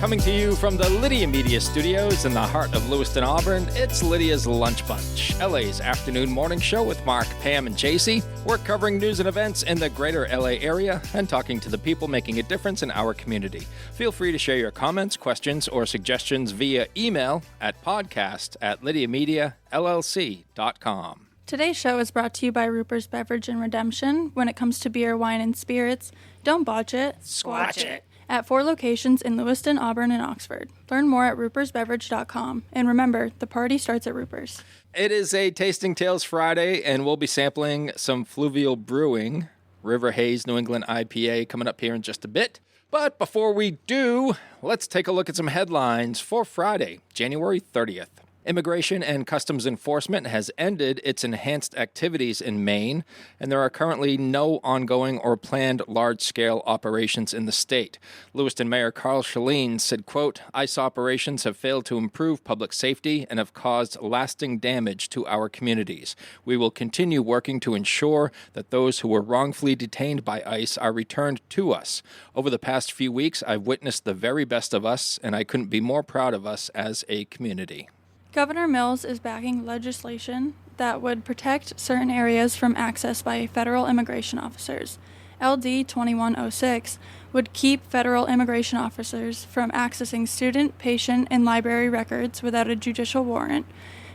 Coming to you from the Lydia Media Studios in the heart of Lewiston, Auburn, it's Lydia's Lunch Bunch, LA's afternoon morning show with Mark, Pam, and JC. We're covering news and events in the greater LA area and talking to the people making a difference in our community. Feel free to share your comments, questions, or suggestions via email at podcast@lydiamediallc.com. Today's show is brought to you by Roopers Beverage and Redemption. When it comes to beer, wine, and spirits, don't botch it, Squatch it. At 4 locations in Lewiston, Auburn, and Oxford. Learn more at roopersbeverage.com. And remember, the party starts at Roopers. It is a Tasting Tales Friday, and we'll be sampling some Fluvial Brewing, River Haze New England IPA, coming up here in just a bit. But before we do, let's take a look at some headlines for Friday, January 30th. Immigration and Customs Enforcement has ended its enhanced activities in Maine, and there are currently no ongoing or planned large-scale operations in the state. Lewiston Mayor Carl Shaleen said, quote, ICE operations have failed to improve public safety and have caused lasting damage to our communities. We will continue working to ensure that those who were wrongfully detained by ICE are returned to us. Over the past few weeks, I've witnessed the very best of us, and I couldn't be more proud of us as a community. Governor Mills is backing legislation that would protect certain areas from access by federal immigration officers. LD 2106 would keep federal immigration officers from accessing student, patient, and library records without a judicial warrant.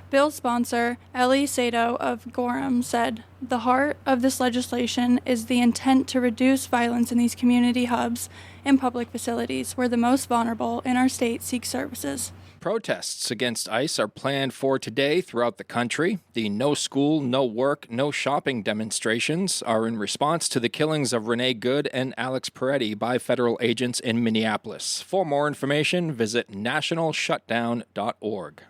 Bill's sponsor, Ellie Sato of Gorham, said, the heart of this legislation is the intent to reduce violence in these community hubs and public facilities where the most vulnerable in our state seek services. Protests against ICE are planned for today throughout the country. The No School, No Work, No Shopping demonstrations are in response to the killings of Renee Good and Alex Peretti by federal agents in Minneapolis. For more information, visit nationalshutdown.org.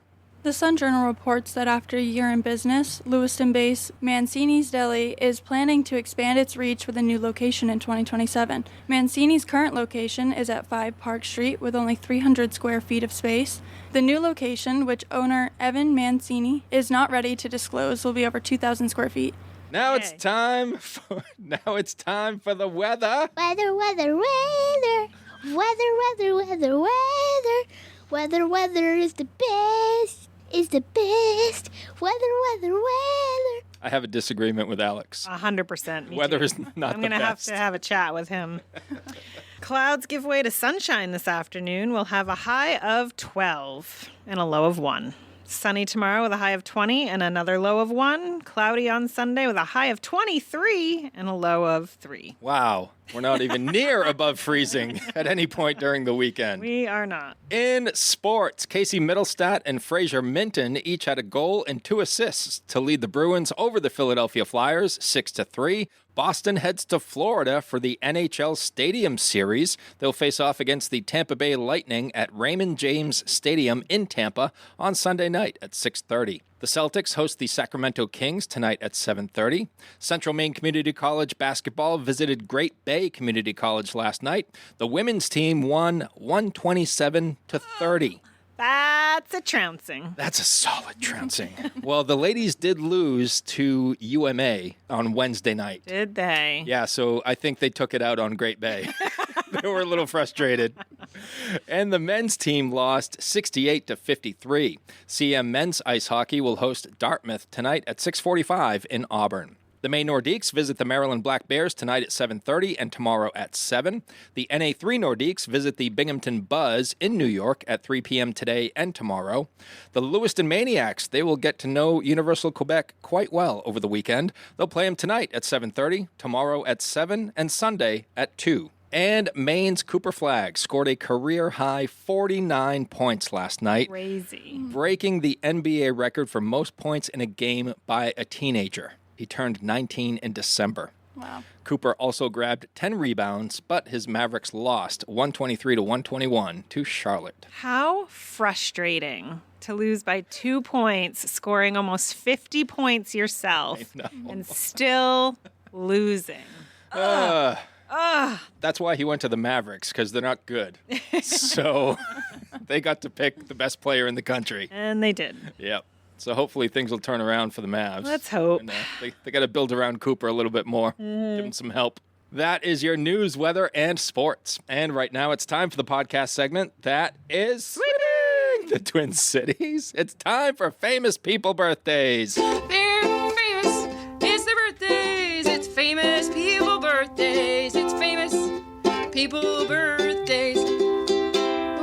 The Sun-Journal reports that after a year in business, Lewiston-based Mancini's Deli is planning to expand its reach with a new location in 2027. Mancini's current location is at 5 Park Street with only 300 square feet of space. The new location, which owner Evan Mancini is not ready to disclose, will be over 2,000 square feet. Now it's time for the weather. Weather, weather, weather. Weather, weather, weather, weather. Weather, weather is the best. Is the best. Weather, weather, weather. I have a disagreement with Alex. 100%. Weather is not I'm the going to have best. to have a chat with him. Clouds give way to sunshine this afternoon. We'll have a high of 12 and a low of 1. Sunny tomorrow with a high of 20 and another low of 1. Cloudy on Sunday with a high of 23 and a low of 3. Wow. We're not even near above freezing at any point during the weekend. We are not. In sports, Casey Middlestat and Fraser Minton each had a goal and 2 assists to lead the Bruins over the Philadelphia Flyers 6-3. Boston heads to Florida for the NHL Stadium Series. They'll face off against the Tampa Bay Lightning at Raymond James Stadium in Tampa on Sunday night at 6:30. The Celtics host the Sacramento Kings tonight at 7:30. Central Maine Community College basketball visited Great Bay Community College last night. The women's team won 127-30. That's a trouncing. That's a solid trouncing. Well, the ladies did lose to UMA on Wednesday night. Did they? Yeah, so I think they took it out on Great Bay. They were a little frustrated. And the men's team lost 68-53. CM Men's Ice Hockey will host Dartmouth tonight at 6:45 in Auburn. The Maine Nordiques visit the Maryland Black Bears tonight at 7:30 and tomorrow at 7. The NA3 Nordiques visit the Binghamton Buzz in New York at 3 p.m. today and tomorrow. The Lewiston Maniacs, they will get to know Universal Quebec quite well over the weekend. They'll play them tonight at 7:30, tomorrow at 7, and Sunday at 2. And Maine's Cooper Flagg scored a career-high 49 points last night, Crazy. breaking the NBA record for most points in a game by a teenager. He turned 19 in December. Wow. Cooper also grabbed 10 rebounds, but his Mavericks lost 123-121 to Charlotte. How frustrating to lose by 2 points, scoring almost 50 points yourself, and still losing. That's why he went to the Mavericks, because they're not good. So they got to pick the best player in the country. And they did. Yep. So hopefully things will turn around for the Mavs. Let's hope. And, they got to build around Cooper a little bit more. Give him some help. That is your news, weather, and sports. And right now it's time for the podcast segment that is Sweeping the Twin Cities. It's time for famous people birthdays. They're famous. It's their birthdays. It's famous people birthdays. It's famous people birthdays.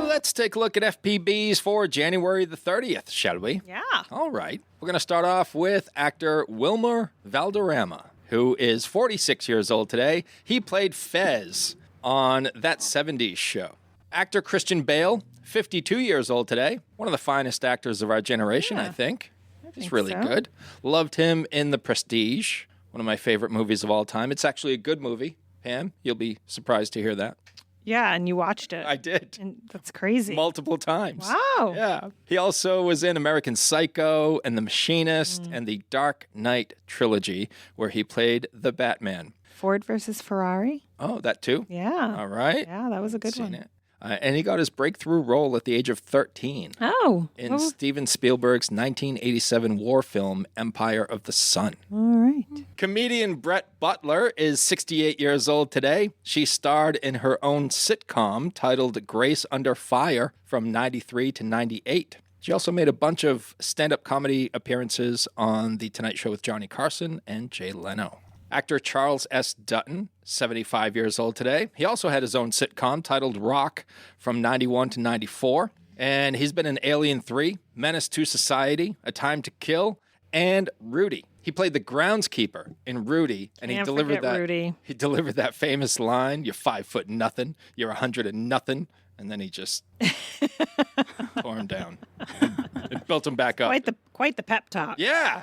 Let's take a look at FPBs for January the 30th, shall we? Yeah. All right. We're going to start off with actor Wilmer Valderrama, who is 46 years old today. He played Fez on That 70s Show. Actor Christian Bale, 52 years old today. One of the finest actors of our generation, I think. He's really good. Loved him in The Prestige, one of my favorite movies of all time. It's actually a good movie. Pam, you'll be surprised to hear that. Yeah, and you watched it. I did. And that's crazy. Multiple times. Wow. Yeah. He also was in American Psycho and The Machinist and the Dark Knight trilogy, where he played the Batman. Ford versus Ferrari. Oh, that too? Yeah. All right. Yeah, that was a good Seen one. it. And he got his breakthrough role at the age of 13 Oh. in Steven Spielberg's 1987 war film, Empire of the Sun. All right. Comedian Brett Butler is 68 years old today. She starred in her own sitcom titled Grace Under Fire from 93 to 98. She also made a bunch of stand-up comedy appearances on The Tonight Show with Johnny Carson and Jay Leno. Actor Charles S. Dutton, 75 years old today. He also had his own sitcom titled Rock from 91 to 94. And he's been in Alien 3, Menace to Society, A Time to Kill, and Rudy. He played the groundskeeper in Rudy, and Can't forget Rudy. He delivered that famous line, "You're 5 foot nothing, you're 100 and nothing," and then he just tore him down and built him back up. Quite the pep talk. Yeah,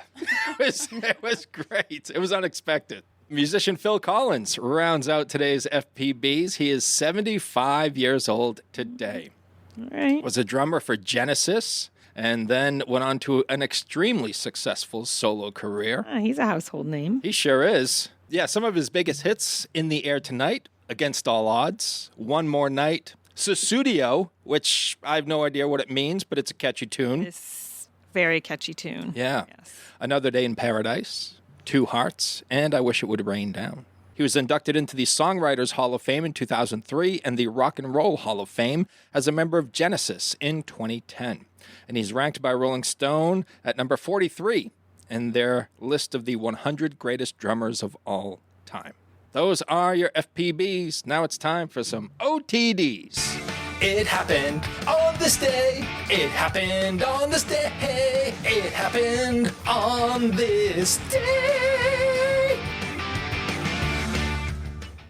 it was great. It was unexpected. Musician Phil Collins rounds out today's FPBs. He is 75 years old today. All right. Was a drummer for Genesis, and then went on to an extremely successful solo career. He's a household name. He sure is. Yeah, some of his biggest hits: In the Air Tonight, Against All Odds, One More Night, Susudio, which I have no idea what it means, but it's a catchy tune. This very catchy tune. Yeah. Yes. Another Day in Paradise, Two Hearts, and I Wish It Would Rain Down. He was inducted into the Songwriters Hall of Fame in 2003 and the Rock and Roll Hall of Fame as a member of Genesis in 2010. And he's ranked by Rolling Stone at number 43 in their list of the 100 greatest drummers of all time. Those are your FPBs. Now it's time for some OTDs. It happened on this day. It happened on this day. It happened on this day.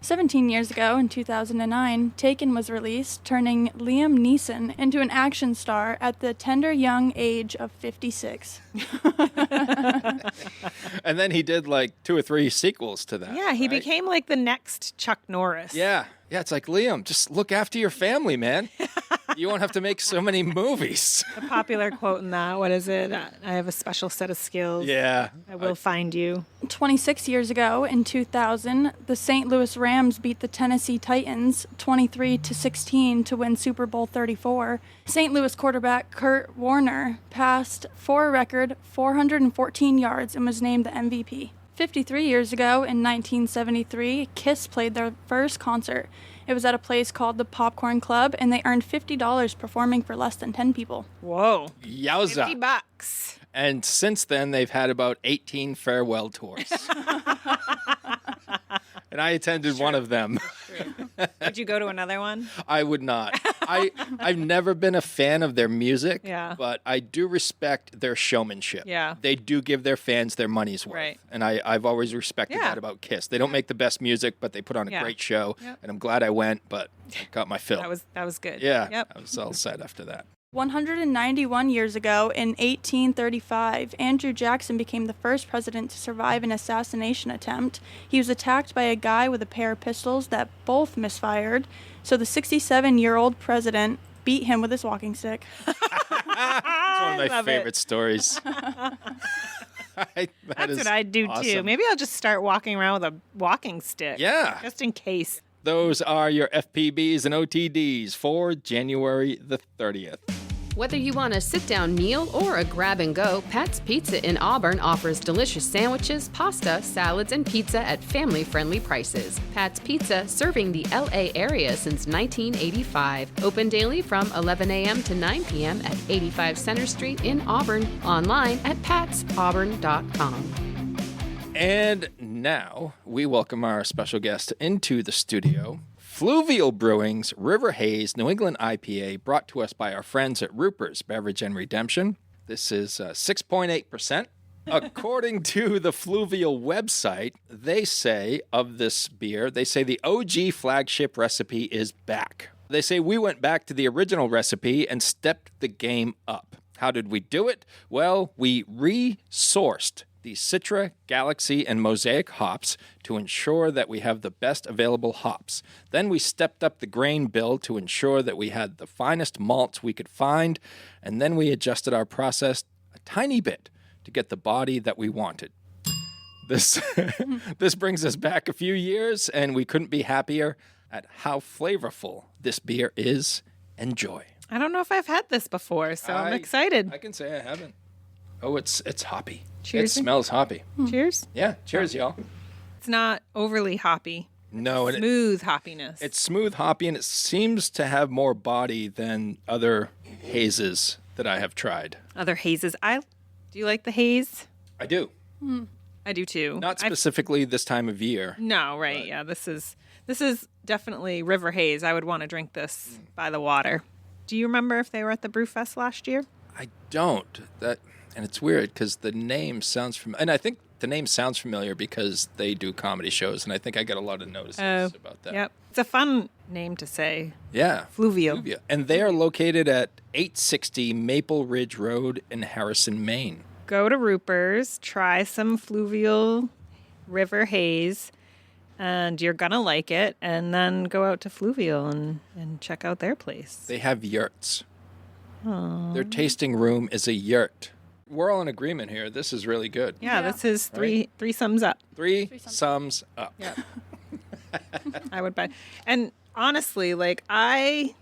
17 years ago, in 2009, Taken was released, turning Liam Neeson into an action star at the tender young age of 56. And then he did like 2 or 3 sequels to that. Yeah, he right? became like the next Chuck Norris. Yeah, it's like, Liam, just look after your family, man. You won't have to make so many movies. The popular quote in that, what is it? I have a special set of skills. Yeah. I will find you. 26 years ago, in 2000, the St. Louis Rams beat the Tennessee Titans 23-16 to win Super Bowl 34. St. Louis quarterback Kurt Warner passed for a record 414 yards and was named the MVP. 53 years ago, in 1973, Kiss played their first concert. It was at a place called the Popcorn Club, and they earned $50 performing for less than 10 people. Whoa. Yowza. $50. And since then, they've had about 18 farewell tours. And I attended one of them. Would you go to another one? I would not. I've never been a fan of their music, Yeah. but I do respect their showmanship. Yeah. They do give their fans their money's worth. Right. And I've always respected Yeah. that about Kiss. They don't make the best music, but they put on a Yeah. great show. Yep. And I'm glad I went, but I got my fill. That was good. Yeah, Yep. I was all set after that. 191 years ago, in 1835, Andrew Jackson became the first president to survive an assassination attempt. He was attacked by a guy with a pair of pistols that both misfired, so the 67-year-old president beat him with his walking stick. It's one of my love favorite it. stories. That's what I'd do too. awesome. Maybe I'll just start walking around with a walking stick. Yeah. Just in case. Those are your FPBs and OTDs for January the 30th. Whether you want a sit-down meal or a grab-and-go, Pat's Pizza in Auburn offers delicious sandwiches, pasta, salads, and pizza at family-friendly prices. Pat's Pizza, serving the L.A. area since 1985. Open daily from 11 a.m. to 9 p.m. at 85 Center Street in Auburn. Online at patsauburn.com. And now we welcome our special guest into the studio. Fluvial Brewing's River Haze New England IPA, brought to us by our friends at Roopers Beverage and Redemption. This is 6.8%. According to the Fluvial website, they say of this beer, they say the OG flagship recipe is back. They say we went back to the original recipe and stepped the game up. How did we do it? Well, we resourced the Citra, Galaxy, and Mosaic hops to ensure that we have the best available hops. Then we stepped up the grain bill to ensure that we had the finest malts we could find, and then we adjusted our process a tiny bit to get the body that we wanted. This brings us back a few years, and we couldn't be happier at how flavorful this beer is. Enjoy. I don't know if I've had this before, so I'm excited. I can say I haven't. Oh, it's hoppy. Cheers. It smells hoppy. Cheers. Yeah, cheers, y'all. It's not overly hoppy. No, Smooth hoppiness. it's smooth hoppy, and it seems to have more body than other hazes that I have tried. Other hazes. Do you like the haze? I do. I do too. Not specifically this time of year. No, right. Yeah, this is definitely River Haze. I would want to drink this by the water. Do you remember if they were at the Brew Fest last year? I don't. And it's weird because the name sounds familiar. And I think the name sounds familiar because they do comedy shows, and I think I get a lot of notices about that. Yep. It's a fun name to say. Yeah. Fluvial. And they are located at 860 Maple Ridge Road in Harrison, Maine. Go to Roopers, try some Fluvial River Haze, and you're going to like it. And then go out to Fluvial and check out their place. They have yurts. Their tasting room is a yurt. We're all in agreement here. This is really good. Yeah, this is three sums up. Three sums up. Yeah. I would buy. And honestly, like I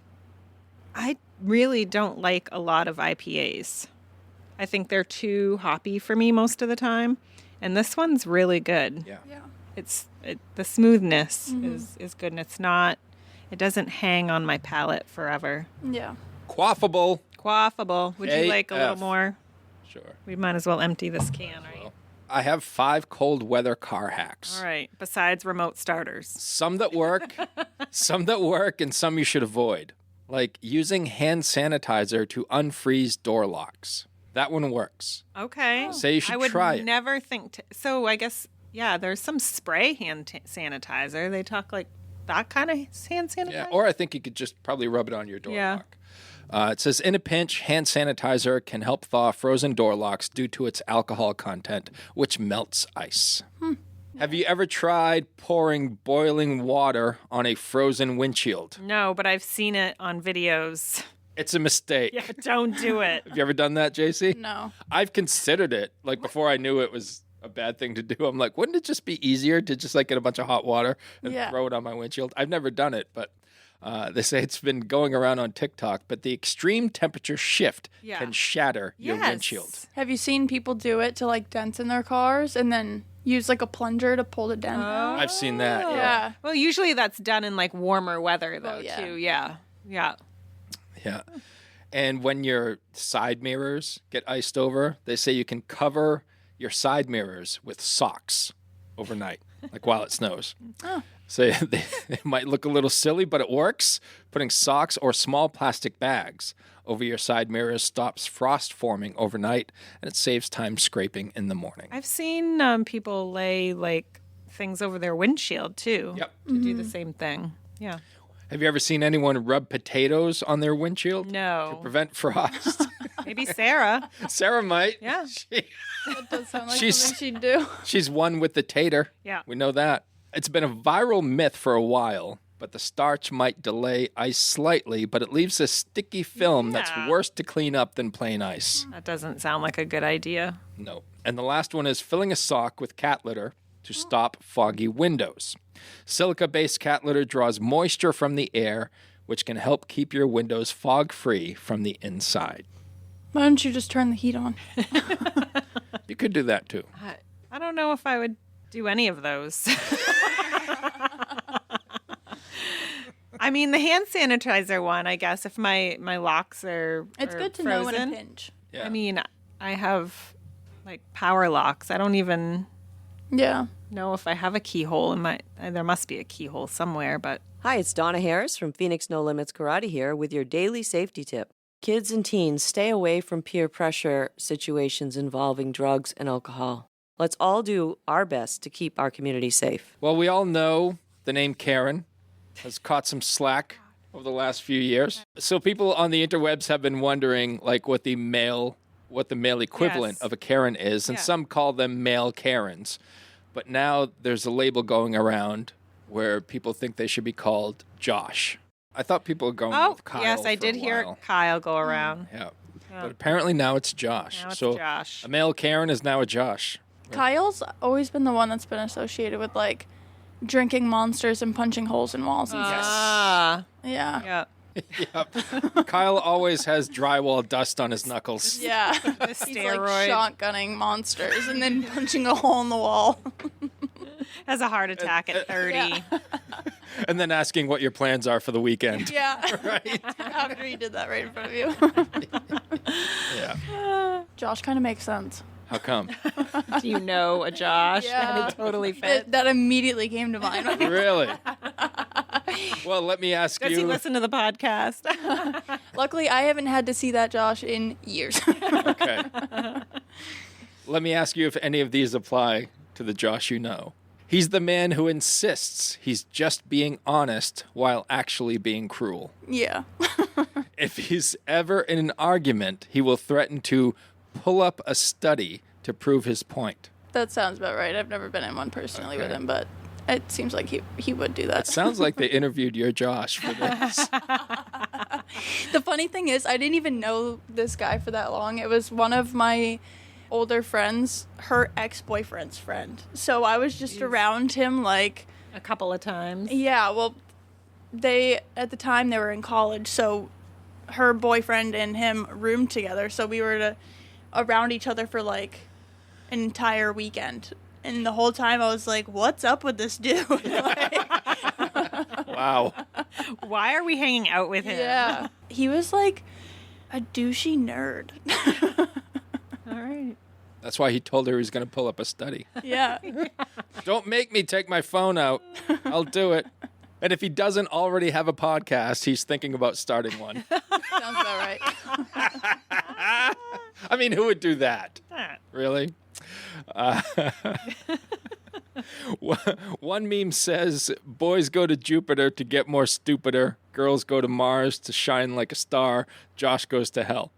really don't like a lot of IPAs. I think they're too hoppy for me most of the time, and this one's really good. Yeah. The smoothness is good, and it doesn't hang on my palate forever. Yeah. Quaffable. Would you like a little more? Sure. We might as well empty this can, right? Well, I have 5 cold weather car hacks. All right. Besides remote starters. Some that work, and some you should avoid. Like using hand sanitizer to unfreeze door locks. That one works. Okay. Say you should I would try it. never think to. So I guess, yeah, there's some spray hand sanitizer. They talk like that kind of hand sanitizer. Yeah. Or I think you could just probably rub it on your door Yeah. lock. It says, in a pinch, hand sanitizer can help thaw frozen door locks due to its alcohol content, which melts ice. Have you ever tried pouring boiling water on a frozen windshield? No, but I've seen it on videos. It's a mistake. Yeah, don't do it. Have you ever done that, JC? No. I've considered it. Like, before I knew it was a bad thing to do, I'm like, wouldn't it just be easier to just like get a bunch of hot water and throw it on my windshield? I've never done it, but they say it's been going around on TikTok. But the extreme temperature shift can shatter your windshield. Have you seen people do it to like dents in their cars and then use like a plunger to pull the dent out? I've seen that. Yeah. Well, usually that's done in like warmer weather though, yeah. too. Yeah. Yeah. Yeah. And when your side mirrors get iced over, they say you can cover your side mirrors with socks overnight, like while it snows. Oh. So they might look a little silly, but it works. Putting socks or small plastic bags over your side mirrors stops frost forming overnight, and it saves time scraping in the morning. I've seen people lay like things over their windshield too. Yep. To do the same thing. Yeah. Have you ever seen anyone rub potatoes on their windshield? No. To prevent frost? Maybe Sarah. Sarah might. Yeah. That does sound like She's- something she'd do. She's one with the tater. Yeah. We know that. It's been a viral myth for a while, but the starch might delay ice slightly, but it leaves a sticky film that's Yeah. worse to clean up than plain ice. That doesn't sound like a good idea. No. And the last one is filling a sock with cat litter to stop foggy windows. Silica-based cat litter draws moisture from the air, which can help keep your windows fog-free from the inside. Why don't you just turn the heat on? You could do that too. I don't know if I would do any of those. I mean, the hand sanitizer one, I guess, if my locks are It's are good to frozen. know in a pinch. Yeah. I mean, I have like power locks. I don't even Yeah. know if I have a keyhole in my. There must be a keyhole somewhere, but Hi, it's Donna Harris from Phoenix No Limits Karate here with your daily safety tip. Kids and teens, stay away from peer pressure situations involving drugs and alcohol. Let's all do our best to keep our community safe. Well, we all know the name Karen has caught some slack over the last few years. So people on the interwebs have been wondering, like, what the male equivalent Yes. of a Karen is, and Yeah. some call them male Karens. But now there's a label going around where people think they should be called Josh. I thought people were going with Kyle. yes, I for did a hear while. Kyle go around. Yeah. But apparently now it's Josh. Now it's so Josh. a male Karen is now a Josh. Kyle's always been the one that's been associated with like drinking monsters and punching holes in walls and stuff. Ah, Yeah. yeah. Yep. Kyle always has drywall dust on his knuckles. Yeah. The He's like steroid shotgunning monsters and then punching a hole in the wall. has a heart attack at 30. And then asking what your plans are for the weekend. Yeah. Right? After he did that right in front of you. Yeah. Josh kind of makes sense. How come? Do you know a Josh? Yeah. That it totally fits. That immediately came to mind. Really? Well, let me ask Does he you. listen to the podcast? Luckily, I haven't had to see that Josh in years. Okay. Let me ask you if any of these apply to the Josh you know. He's the man who insists he's just being honest while actually being cruel. Yeah. If he's ever in an argument, he will threaten to pull up a study to prove his point. That sounds about right. I've never been in one personally with Okay. him, but it seems like he would do that. Sounds like they interviewed your Josh for this. The funny thing is, I didn't even know this guy for that long. It was one of my older friends, her ex-boyfriend's friend. So I was just around him like, A couple of times. yeah, well, at the time they were in college, so her boyfriend and him roomed together. So we were around each other for like an entire weekend. And the whole time I was like, what's up with this dude? Wow. Why are we hanging out with him? Yeah. He was like a douchey nerd. All right. That's why he told her he was going to pull up a study. Yeah. Don't make me take my phone out. I'll do it. And if he doesn't already have a podcast, he's thinking about starting one. Sounds about right. I mean, who would do that? Ah. Really? One meme says, boys go to Jupiter to get more stupider. Girls go to Mars to shine like a star. Josh goes to hell.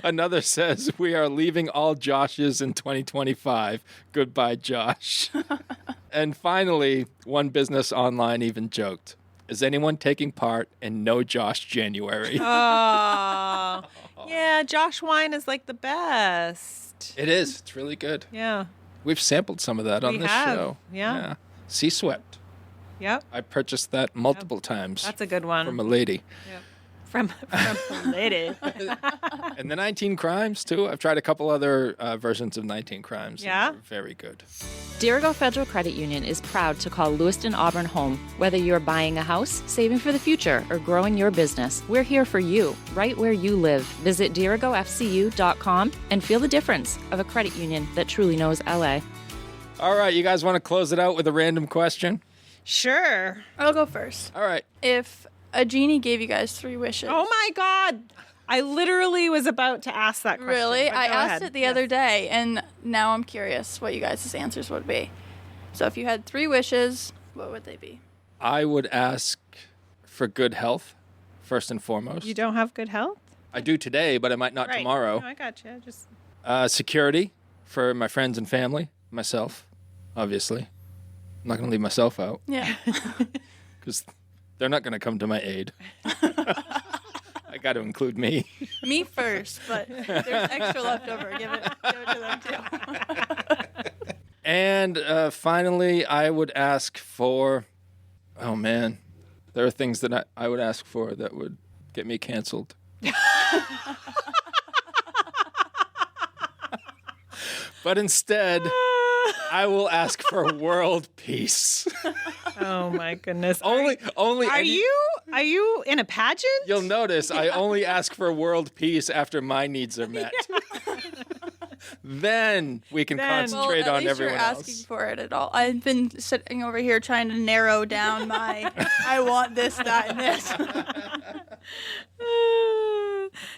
Another says, we are leaving all Joshes in 2025. Goodbye, Josh. And finally, one business online even joked, is anyone taking part in No Josh January? Oh. Yeah, Josh wine is like the best. It is. It's really good. Yeah. We've sampled some of that on We this have, show. yeah. Sea Swept. Yep. I purchased that multiple times That's a good one. from a lady. From a lady. And the 19 Crimes, too. I've tried a couple other versions of 19 Crimes. and Yeah? they're very good. Dirigo Federal Credit Union is proud to call Lewiston Auburn home. Whether you're buying a house, saving for the future, or growing your business, we're here for you, right where you live. Visit dirigofcu.com and feel the difference of a credit union that truly knows LA. All right, you guys want to close it out with a random question? Sure. I'll go first. All right. If a genie gave you guys 3 wishes. Oh my God. I literally was about to ask that question. Really? but I go asked ahead. it the other day, and now I'm curious what you guys' answers would be. So if you had 3 wishes, what would they be? I would ask for good health, first and foremost. You don't have good health? I do today, but I might not Right. tomorrow. No, I got you. Just Security for my friends and family, myself, obviously. I'm not going to leave myself out Yeah. because they're not going to come to my aid. I got to include me. Me first, but if there's extra left over. Give it to them too. And finally, I would ask for Oh, man. There are things that I would ask for that would get me canceled. But instead, I will ask for world peace. Oh my goodness. Only. Are you in a pageant? You'll notice I only ask for world peace after my needs are met. Then we can concentrate at on least everyone you're asking else. for it at all. I've been sitting over here trying to narrow down my I want this, that, and this.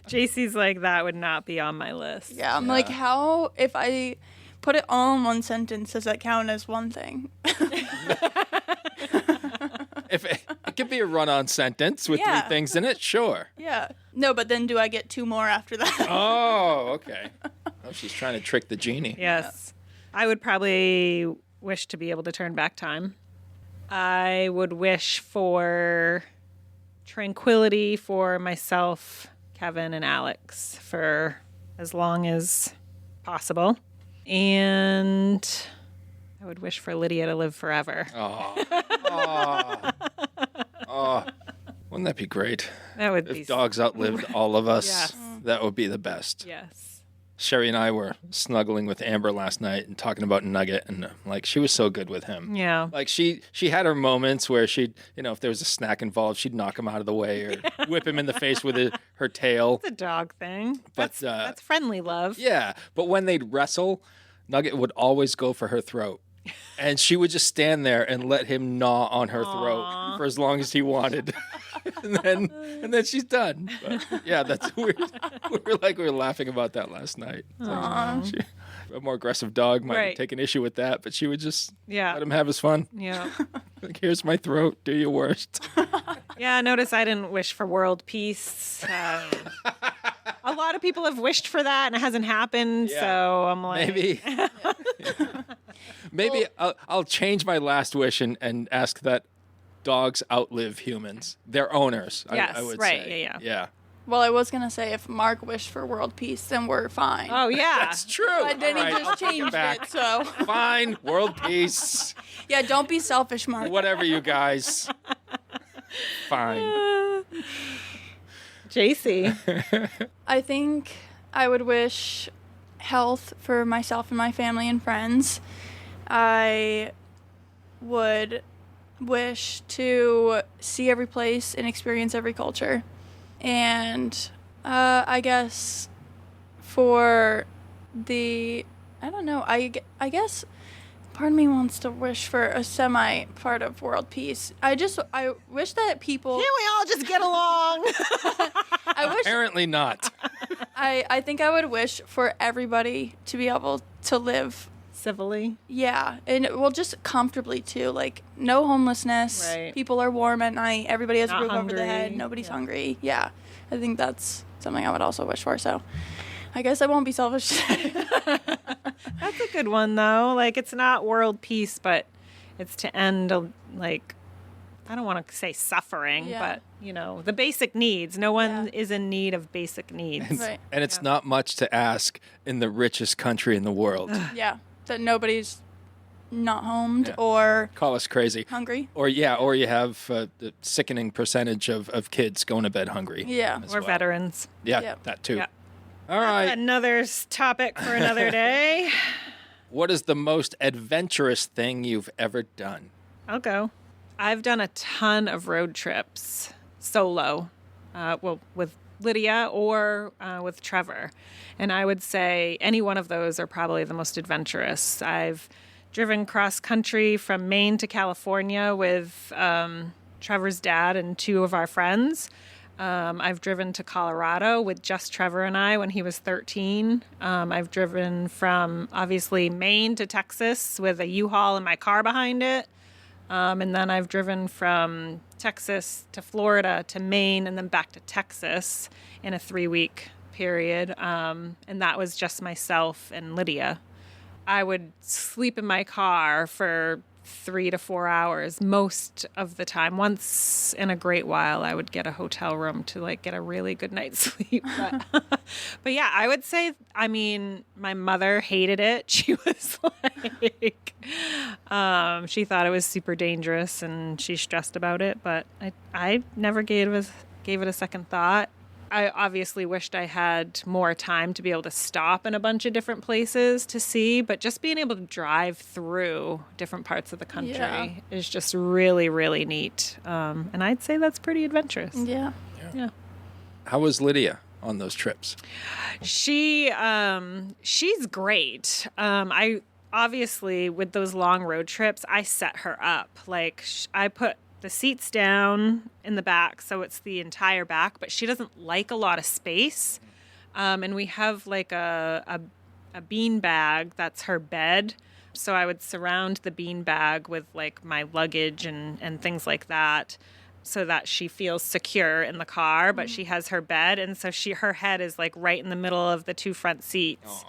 JC's like, that would not be on my list. Yeah, I'm like, how, if I put it all in one sentence, does that count as one thing? If it could be a run-on sentence with Yeah. 3 things in it, sure. Yeah. No, but then do I get 2 more after that? Oh, okay. Oh, she's trying to trick the genie. Yes. I would probably wish to be able to turn back time. I would wish for tranquility for myself, Kevin, and Alex for as long as possible. And I would wish for Lydia to live forever. Oh, wouldn't that be great? That would be If dogs outlived all of us, Yes. that would be the best. Yes. Sherry and I were snuggling with Amber last night and talking about Nugget, and like she was so good with him. Yeah. Like she had her moments where she'd, if there was a snack involved, she'd knock him out of the way or whip him in the face with her tail. It's a dog thing. But, That's friendly love. Yeah, but when they'd wrestle, Nugget would always go for her throat. And she would just stand there and let him gnaw on her throat for as long as he wanted. and then she's done. But yeah, that's weird. We were laughing about that last night. It's like, a more aggressive dog might Right. take an issue with that, but she would just Yeah. let him have his fun. Yeah. Like, here's my throat. Do your worst. Yeah, notice I didn't wish for world peace. A lot of people have wished for that and it hasn't happened. Yeah. So I'm like, Maybe I'll change my last wish and ask that dogs outlive humans, their owners. Yes, I would right, say. yeah. Well, I was going to say if Mark wished for world peace, then we're fine. oh yeah, That's true. But then All he right, I'll just take changed back. it, so. Fine, world peace, Yeah, don't be selfish, Mark. whatever, you guys. Fine. JC. I think I would wish health for myself and my family and friends. I would wish to see every place and experience every culture. And I guess for I don't know, I guess part of me wants to wish for a semi part of world peace. I wish that people, Can't we all just get along? I wish, Apparently not. I think I would wish for everybody to be able to live, Civilly. yeah, and well, just comfortably too. Like no homelessness. Right. People are warm at night. Everybody has Not a roof over their head. hungry. Nobody's hungry. Yeah, I think that's something I would also wish for. So, I guess I won't be selfish. That's a good one though. Like it's not world peace, but it's to end like I don't want to say suffering, Yeah. but the basic needs. No one Yeah. is in need of basic needs. Right. And it's not much to ask in the richest country in the world. Yeah, that nobody's not homed Yeah. or Call us crazy. hungry. Or you have the sickening percentage of kids going to bed hungry. Yeah. as We're well. veterans. Yeah, Yeah. that too. Yeah. All right. Another topic for another day. What is the most adventurous thing you've ever done? I'll go. I've done a ton of road trips solo, with Lydia or with Trevor. And I would say any one of those are probably the most adventurous. I've driven cross country from Maine to California with Trevor's dad and 2 of our friends. I've driven to Colorado with just Trevor and I when he was 13. I've driven from, obviously, Maine to Texas with a U-Haul in my car behind it. And then I've driven from Texas to Florida to Maine and then back to Texas in a 3-week period. And that was just myself and Lydia. I would sleep in my car for 3 to 4 hours most of the time. Once in a great while, I would get a hotel room to like get a really good night's sleep. But yeah, I would say, I mean, my mother hated it. She was like, she thought it was super dangerous and she stressed about it. But I never gave it a second thought. I obviously wished I had more time to be able to stop in a bunch of different places to see, but just being able to drive through different parts of the country is just really, really neat. And I'd say that's pretty adventurous. Yeah. How was Lydia on those trips? She's great. I obviously, with those long road trips, I set her up. Like, I put the seats down in the back, so it's the entire back, but she doesn't like a lot of space. And we have like a bean bag that's her bed. So I would surround the bean bag with like my luggage and things like that so that she feels secure in the car, but she has her bed. And so her head is like right in the middle of the 2 front seats,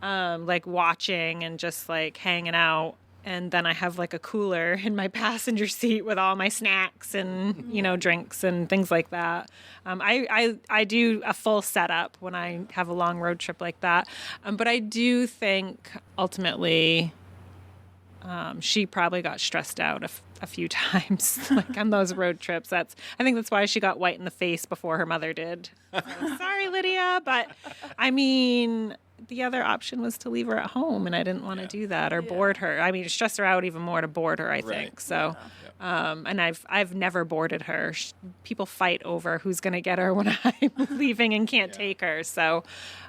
like watching and just like hanging out. And then I have like a cooler in my passenger seat with all my snacks and, drinks and things like that. I do a full setup when I have a long road trip like that. But I do think ultimately she probably got stressed out a few times like on those road trips. I think that's why she got white in the face before her mother did. So, sorry, Lydia. But I mean, the other option was to leave her at home, and I didn't want to do that or board her. I mean, stress her out even more to board her, I think. So, and I've never boarded her. People fight over who's going to get her when I'm leaving and can't take her. So,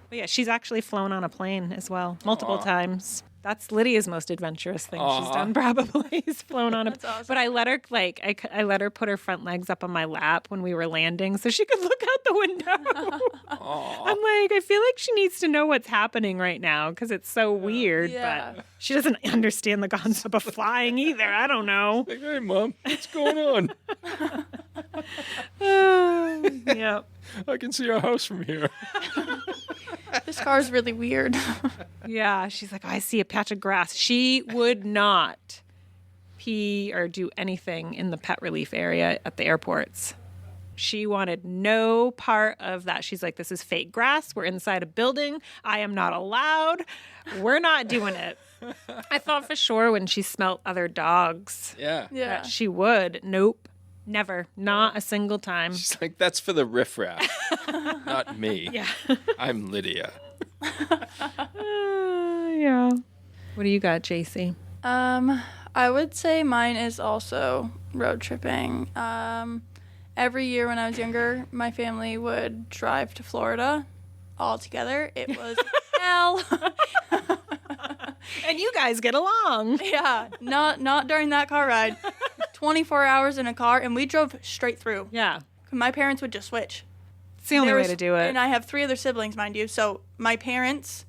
but yeah, she's actually flown on a plane as well, multiple times. That's Lydia's most adventurous thing she's done, probably, is flown on a... That's awesome. But I let her, I let her put her front legs up on my lap when we were landing so she could look out the window. I'm like, I feel like she needs to know what's happening right now because it's so weird, but she doesn't understand the concept of flying either. I don't know. Like, hey, Mom, what's going on? Yeah. I can see our house from here. This car is really weird. Yeah, she's like, I see a patch of grass. She would not pee or do anything in the pet relief area at the airports. She wanted no part of that. She's like, this is fake grass. We're inside a building. I am not allowed. We're not doing it. I thought for sure when she smelt other dogs that she would. Nope. Never. Not a single time. She's like, that's for the riffraff, not me. Yeah. I'm Lydia. Yeah. What do you got, JC? I would say mine is also road tripping. Every year when I was younger, my family would drive to Florida all together. It was hell. And you guys get along. Yeah, not during that car ride. 24 hours in a car, and we drove straight through. Yeah. My parents would just switch. It's the only way to do it. And I have 3 other siblings, mind you. So my parents,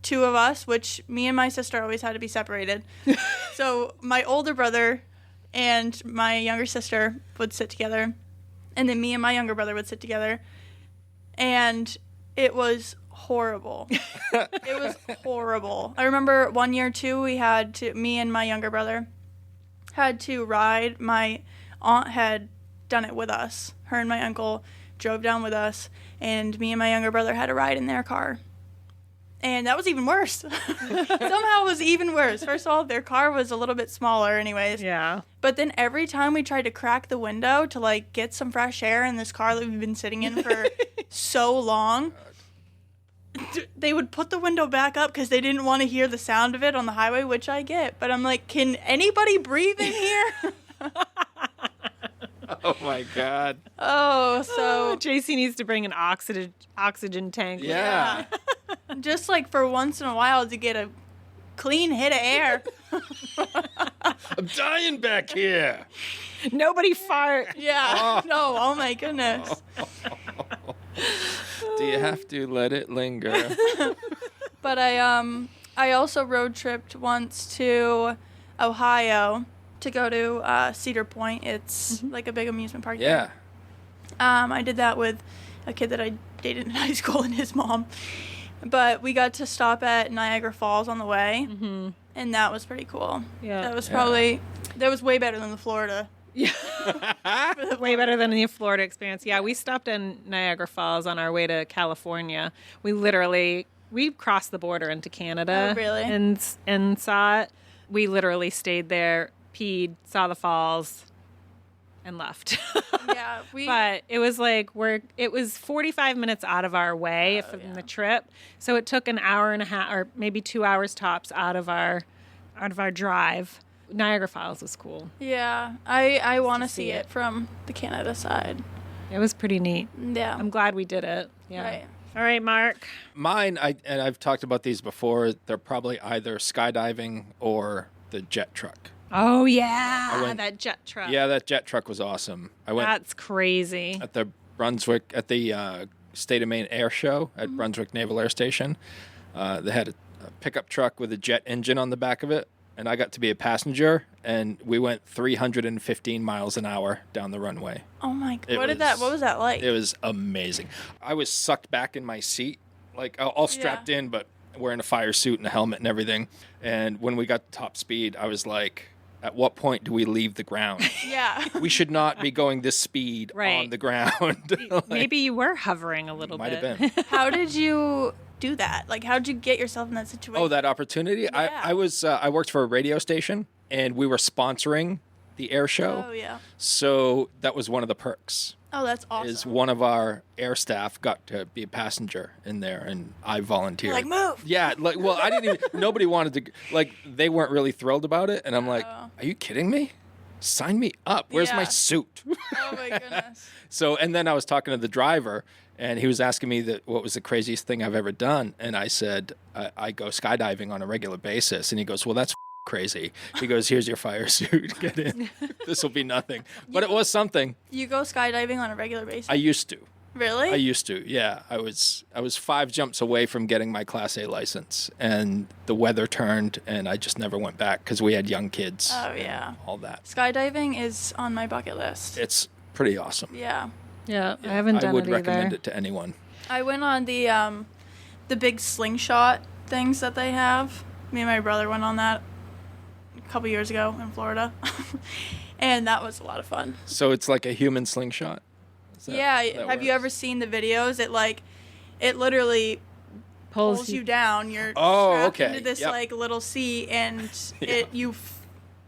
2 of us, which me and my sister always had to be separated. So my older brother and my younger sister would sit together. And then me and my younger brother would sit together. And it was horrible. It was horrible. I remember one year, too, me and my younger brother had to ride. My aunt had done it with us. Her and my uncle drove down with us, and me and my younger brother had to ride in their car. And that was even worse. Somehow it was even worse. First of all, their car was a little bit smaller anyways. Yeah. But then every time we tried to crack the window to, like, get some fresh air in this car that we've been sitting in for so long, they would put the window back up because they didn't want to hear the sound of it on the highway, which I get. But I'm like, can anybody breathe in here? Oh, my God. Oh, so... JC needs to bring an oxygen tank. Yeah. Just, like, for once in a while to get a clean hit of air. I'm dying back here. Nobody fart. Yeah. No, oh, my goodness. Do you have to let it linger? But I also road tripped once to Ohio to go to Cedar Point. It's like a big amusement park. Yeah. I did that with a kid that I dated in high school and his mom. But we got to stop at Niagara Falls on the way. and that was pretty cool. Yeah. That was way better than the Florida. Way better than the Florida experience. Yeah, we stopped in Niagara Falls on our way to California. We crossed the border into Canada. Oh, really? And saw it. We literally stayed there, peed, saw the falls, and left. Yeah, But it was it was 45 minutes out of our way from the trip. So it took an hour and a half or maybe 2 hours tops out of our drive. Niagara Falls was cool. Yeah, I want to see it from the Canada side. It was pretty neat. Yeah. I'm glad we did it. Yeah. Right. All right, Mark. Mine, and I've talked about these before, they're probably either skydiving or the jet truck. Oh, yeah. That jet truck. Yeah, that jet truck was awesome. I went That's crazy. at the State of Maine Air Show at Brunswick Naval Air Station. They had a pickup truck with a jet engine on the back of it, and I got to be a passenger, and we went 315 miles an hour down the runway. Oh my god. What was that like? It was amazing. I was sucked back in my seat, like all strapped in, but wearing a fire suit and a helmet and everything. And when we got to top speed, I was like, at what point do we leave the ground? Yeah. We should not be going this speed on the ground. Maybe you were hovering a little Might bit. have been. How did you do that? Like, how'd you get yourself in that situation? Oh, that opportunity? Yeah. I worked for a radio station, and we were sponsoring the air show. Oh, yeah. So that was one of the perks. Oh, that's awesome. Is one of our air staff got to be a passenger in there, and I volunteered. Like, move. Yeah, I didn't even, nobody wanted to, they weren't really thrilled about it, and I'm like, are you kidding me? Sign me up. Where's my suit? Oh, my goodness. So, and then I was talking to the driver, and he was asking me what was the craziest thing I've ever done, and I said, I go skydiving on a regular basis, and he goes, well, that's crazy. He goes, here's your fire suit. Get in. This will be nothing. But it was something. You go skydiving on a regular basis? I used to. Really? I used to, yeah. I was 5 jumps away from getting my Class A license, and the weather turned, and I just never went back because we had young kids. Oh, yeah. All that. Skydiving is on my bucket list. It's pretty awesome. Yeah. Yeah, I haven't done it I would either. recommend it to anyone. I went on the big slingshot things that they have. Me and my brother went on that a couple years ago in Florida, and that was a lot of fun. So it's like a human slingshot? Yeah, have you ever seen the videos? It literally pulls you down. You're strapped into this little seat, and you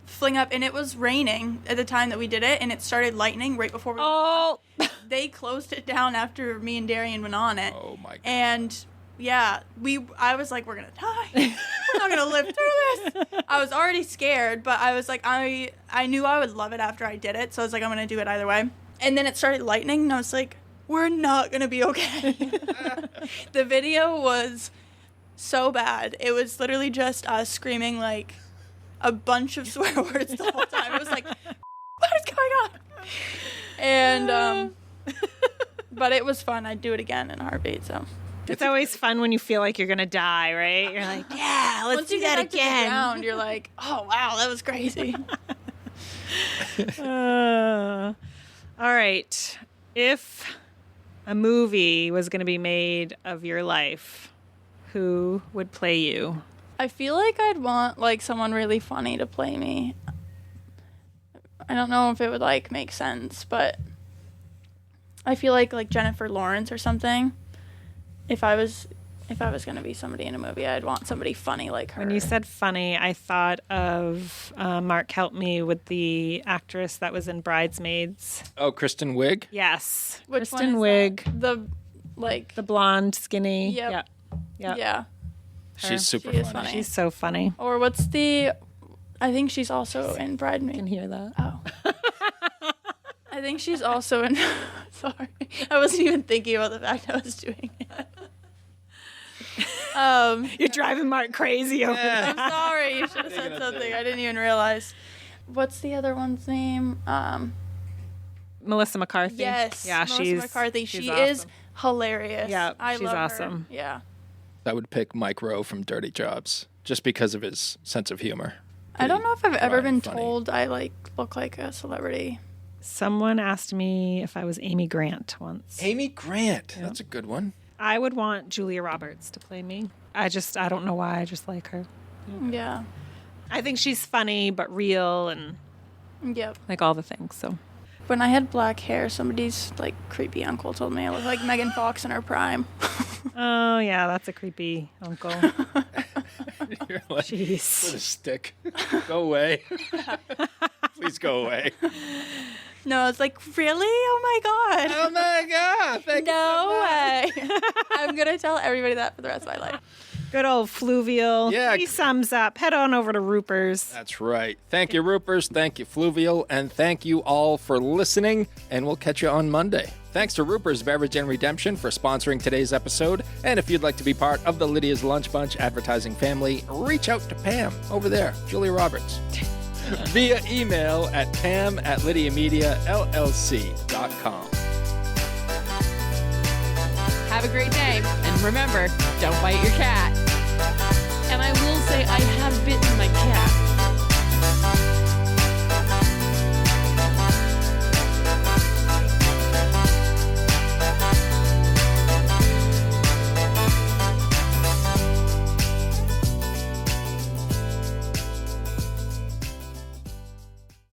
fling up. And it was raining at the time that we did it, and it started lightning right before we they closed it down after me and Darian went on it. Oh my god. And yeah, I was like, we're gonna die. We're not gonna live through this. I was already scared, but I was like, I knew I would love it after I did it, so I was like, I'm gonna do it either way. And then it started lightning, and I was like, we're not gonna be okay. The video was so bad. It was literally just us screaming like a bunch of swear words the whole time. It was like, what is going on? And but it was fun. I'd do it again in a heartbeat. So it's always fun when you feel like you're gonna die, right? You're like, yeah, let's do that again. To the ground, you're like, oh wow, that was crazy. All right. If a movie was going to be made of your life, who would play you? I feel like I'd want like someone really funny to play me. I don't know if it would like make sense, but I feel like Jennifer Lawrence or something. If I was going to be somebody in a movie, I'd want somebody funny like her. When you said funny, I thought of Mark helped me with the actress that was in Bridesmaids. Oh, Kristen Wiig? Yes. Which Kristen one is Wiig. that? The blonde, skinny. Yep. Yeah. She's super She is funny. She's so funny. Or I think she's also in Bridesmaids. I can hear that. Oh. I think she's also in... Sorry. I wasn't even thinking about the fact I was doing it. You're driving Mark crazy over there. I'm sorry. You should have said something. I didn't even realize. What's the other one's name? Melissa McCarthy. Yes. Yeah, Melissa McCarthy. She's She awesome. is hilarious. Yeah, I she's love awesome. Her. Yeah. I would pick Mike Rowe from Dirty Jobs just because of his sense of humor. I don't know if I've ever been funny. told I look like a celebrity. Someone asked me if I was Amy Grant once. Amy Grant. That's a good one. I would want Julia Roberts to play me. I don't know why. I just like her. Yeah. I think she's funny but real and Yep. Like all the things. So When I had black hair, somebody's like creepy uncle told me I looked like Megan Fox in her prime. oh yeah, that's a creepy uncle. You're like, Jeez. with a stick. Go away. Please go away. No, it's like, really? Oh my God. Oh my God. Thank you so No much. way. I'm going to tell everybody that for the rest of my life. Good old Fluvial. Yeah. He sums up. Head on over to Roopers. That's right. Thank you, Roopers. Thank you, Fluvial. And thank you all for listening. And we'll catch you on Monday. Thanks to Roopers Beverage and Redemption for sponsoring today's episode. And if you'd like to be part of the Lydia's Lunch Bunch advertising family, reach out to Pam over there, Julia Roberts, via email at pam@lydiamediallc.com. Have a great day. And remember, don't bite your cat. And I will say I have bitten my cat.